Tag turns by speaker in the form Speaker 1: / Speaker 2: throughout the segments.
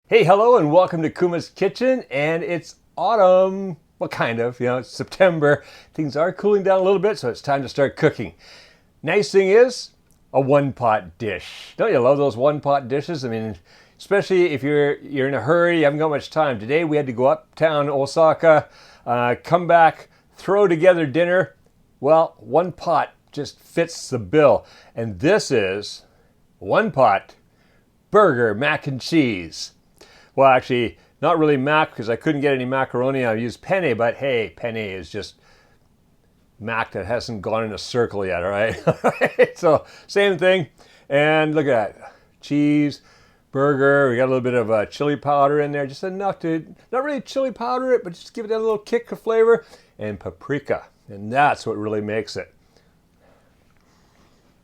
Speaker 1: Hey, hello, and welcome to Kuma's Kitchen. And it's autumn. Well, kind of. It's September. Things are cooling down a little bit, so it's time to start cooking. Nice thing is, a one-pot dish. Don't you love those one-pot dishes? I mean, especially if you're in a hurry, you haven't got much time. Today we had to go uptown Osaka, come back, throw together dinner. Well, one pot just fits the bill. And this is one pot burger mac and cheese. Well, actually, not really mac because I couldn't get any macaroni. I used penne, but hey, penne is just mac that hasn't gone in a circle yet, all right? All right? So, same thing. And look at that. Cheese, burger. We got a little bit of chili powder in there, just enough to, not really chili powder it, but just give it a little kick of flavor. And paprika. And that's what really makes it.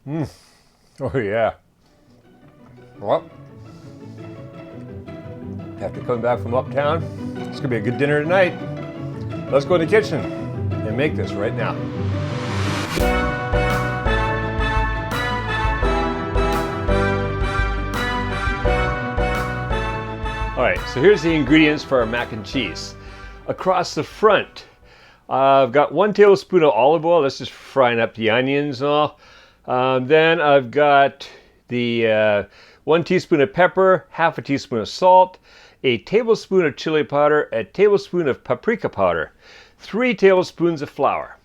Speaker 1: Oh, yeah. Well, after coming back from uptown, it's gonna be a good dinner tonight. Let's go in the kitchen and make this right now. All right, so here's the ingredients for our mac and cheese. Across the front, I've got 1 tablespoon of olive oil. That's just frying up the onions and all. Then I've got the 1 teaspoon of pepper, half a teaspoon of salt, a tablespoon of chili powder, a tablespoon of paprika powder, 3 tablespoons of flour.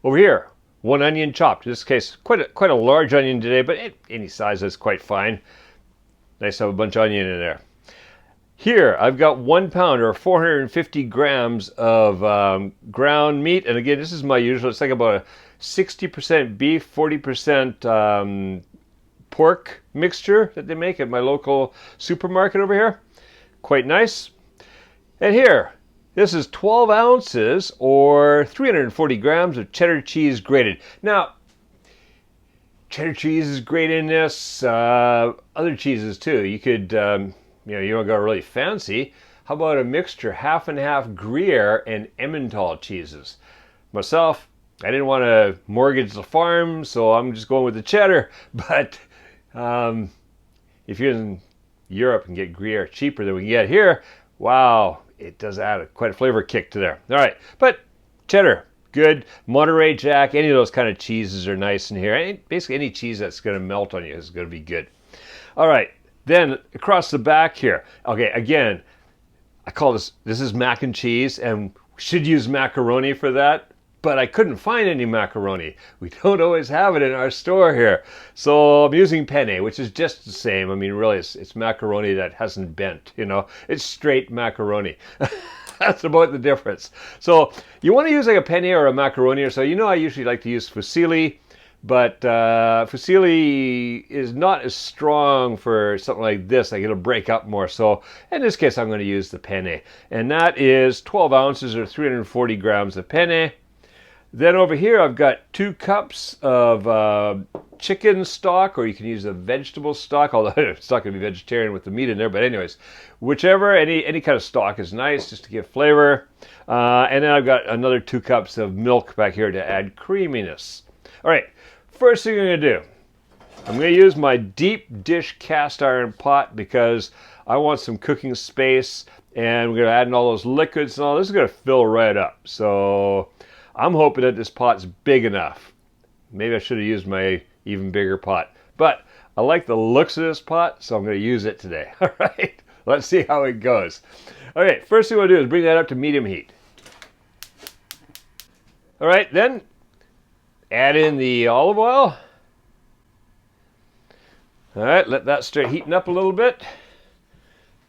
Speaker 1: Over here, 1 onion chopped. In this case, quite a large onion today, but any size is quite fine. Nice to have a bunch of onion in there. Here, I've got 1 pound or 450 grams of ground meat. And again, this is my usual. It's like about a 60% beef, 40% pork mixture that they make at my local supermarket over here. Quite nice. And here, this is 12 ounces or 340 grams of cheddar cheese grated. Now, cheddar cheese is great in this. Other cheeses too. You could, you don't go really fancy. How about a mixture, half and half Gruyere and Emmental cheeses? Myself, I didn't want to mortgage the farm, so I'm just going with the cheddar. But if you're in Europe and get Gruyere cheaper than we can get here, wow, it does add quite a flavor kick to there. All right, but cheddar, good. Monterey Jack, any of those kind of cheeses are nice in here. Basically, any cheese that's going to melt on you is going to be good. All right, then across the back here. Okay, again, I call this is mac and cheese, and we should use macaroni for that. But I couldn't find any macaroni. We don't always have it in our store here. So I'm using penne, which is just the same. I mean, really, it's macaroni that hasn't bent, It's straight macaroni. That's about the difference. So you want to use like a penne or a macaroni or so. I usually like to use fusilli, but fusilli is not as strong for something like this. Like it'll break up more. So in this case, I'm going to use the penne. And that is 12 ounces or 340 grams of penne. Then over here, I've got 2 cups of chicken stock, or you can use a vegetable stock, although it's not going to be vegetarian with the meat in there. But anyways, whichever, any kind of stock is nice just to give flavor. And then I've got another 2 cups of milk back here to add creaminess. All right, first thing I'm going to do, I'm going to use my deep dish cast iron pot because I want some cooking space. And we're going to add in all those liquids and all. This is going to fill right up. So I'm hoping that this pot's big enough. Maybe I should have used my even bigger pot. But I like the looks of this pot, so I'm going to use it today. All right, let's see how it goes. All right, first thing we'll do is bring that up to medium heat. All right, then add in the olive oil. All right, let that start heating up a little bit.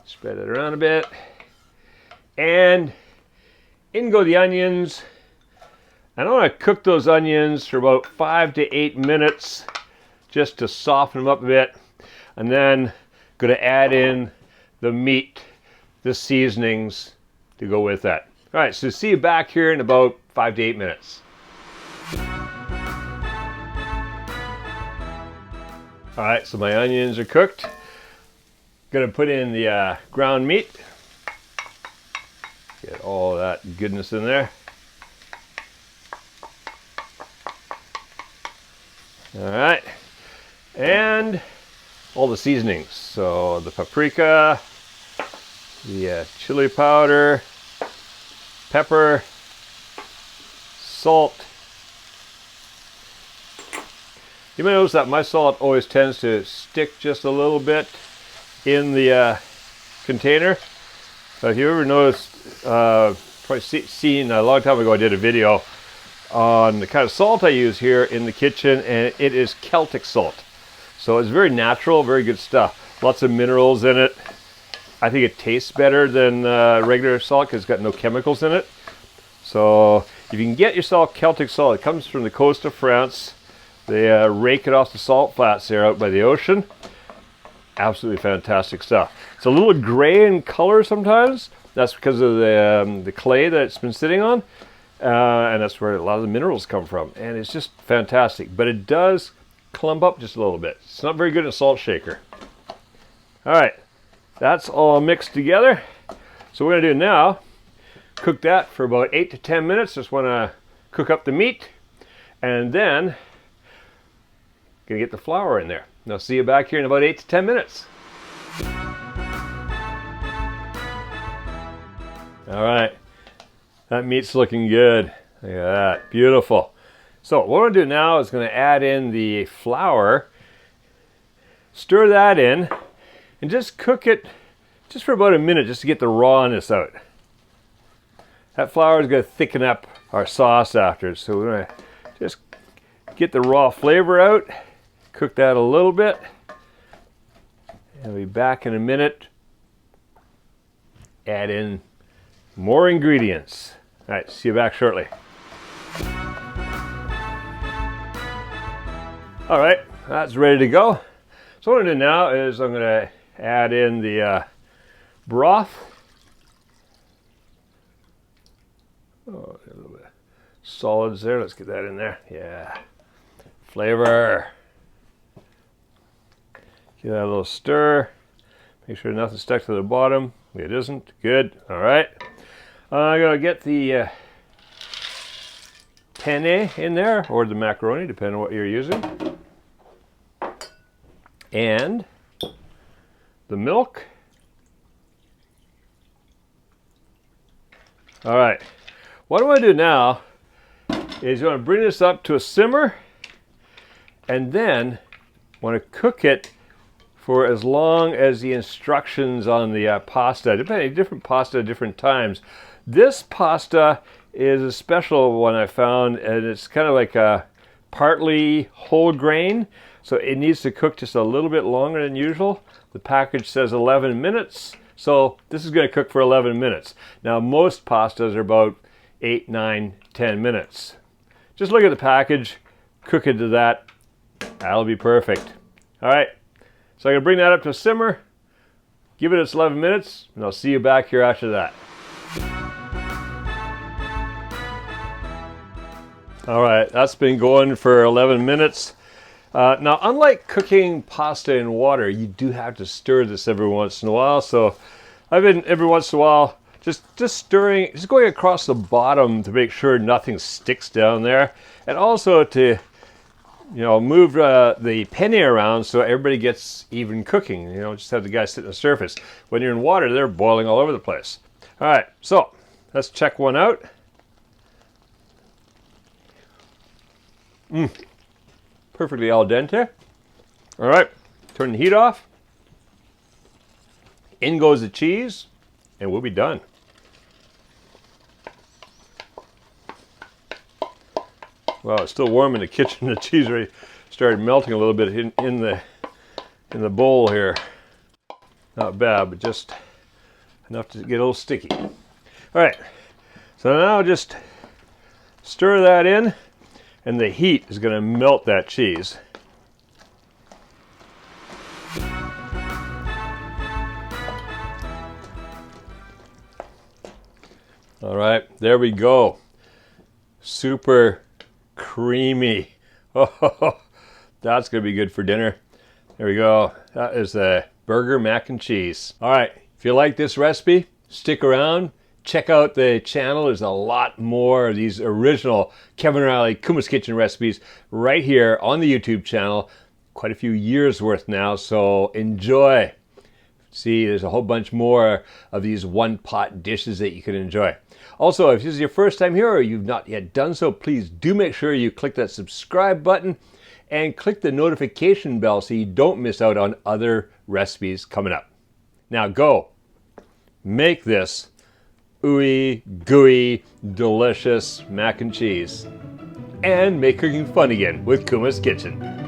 Speaker 1: Spread it around a bit. And in go the onions. And I want to cook those onions for about 5 to 8 minutes just to soften them up a bit. And then going to add in the meat, the seasonings to go with that. All right, so see you back here in about 5 to 8 minutes. All right, so my onions are cooked. Going to put in the ground meat. Get all that goodness in there. All right, and all the seasonings. So the paprika, the chili powder, pepper, salt. You may notice that my salt always tends to stick just a little bit in the container. So if you ever noticed, probably seen a long time ago, I did a video on the kind of salt I use here in the kitchen, and it is Celtic salt. So it's very natural, very good stuff. Lots of minerals in it. I think it tastes better than regular salt because it's got no chemicals in it. So if you can get yourself Celtic salt, it comes from the coast of France. They rake it off the salt flats there out by the ocean. Absolutely fantastic stuff. It's a little gray in color sometimes. That's because of the clay that it's been sitting on. And that's where a lot of the minerals come from. And it's just fantastic. But it does clump up just a little bit. It's not very good in a salt shaker. All right, that's all mixed together. So what we're gonna do now, cook that for about 8 to 10 minutes. Just wanna cook up the meat. And then, gonna get the flour in there. And I'll see you back here in about 8 to 10 minutes. All right, that meat's looking good. Look at that, beautiful. So what we're gonna do now is gonna add in the flour, stir that in, and just cook it just for about a minute just to get the rawness out. That flour is gonna thicken up our sauce after, so we're gonna just get the raw flavor out, cook that a little bit, and we'll be back in a minute. Add in more ingredients. All right, see you back shortly. All right, that's ready to go. So what I'm gonna do now is I'm gonna add in the broth. Oh, a little bit of solids there. Let's get that in there. Yeah, flavor. Give that a little stir. Make sure nothing's stuck to the bottom. It isn't. Good. All right. I'm gonna get the penne in there, or the macaroni, depending on what you're using. And the milk. All right, what I want to do now is you want to bring this up to a simmer, and then want to cook it for as long as the instructions on the pasta, depending, different pasta at different times. This pasta is a special one I found, and it's kind of like a partly whole grain. So it needs to cook just a little bit longer than usual. The package says 11 minutes, so this is going to cook for 11 minutes. Now most pastas are about 8, 9, 10 minutes. Just look at the package, cook it to that, that'll be perfect. All right, so I'm going to bring that up to a simmer, give it its 11 minutes, and I'll see you back here after that. All right, that's been going for 11 minutes. Now, unlike cooking pasta in water, you do have to stir this every once in a while. So I've been every once in a while just stirring, just going across the bottom to make sure nothing sticks down there, and also to move the penne around so everybody gets even cooking. Just have the guys sit on the surface. When you're in water, they're boiling all over the place. All right, so let's check one out. Perfectly al dente. All right, turn the heat off. In goes the cheese, and we'll be done. Well, it's still warm in the kitchen. The cheese already started melting a little bit in the bowl here. Not bad, but just enough to get a little sticky. All right, so now just stir that in, and the heat is going to melt that cheese. All right, there we go. Super creamy. Oh, that's going to be good for dinner. There we go. That is the burger mac and cheese. All right, if you like this recipe, stick around. Check out the channel. There's a lot more of these original Kevin Riley Kuma's Kitchen recipes right here on the YouTube channel. Quite a few years worth now, so enjoy. See, there's a whole bunch more of these one-pot dishes that you can enjoy. Also, if this is your first time here or you've not yet done so, please do make sure you click that subscribe button and click the notification bell so you don't miss out on other recipes coming up. Now go make this ooey, gooey, delicious mac and cheese and make cooking fun again with Kuma's Kitchen.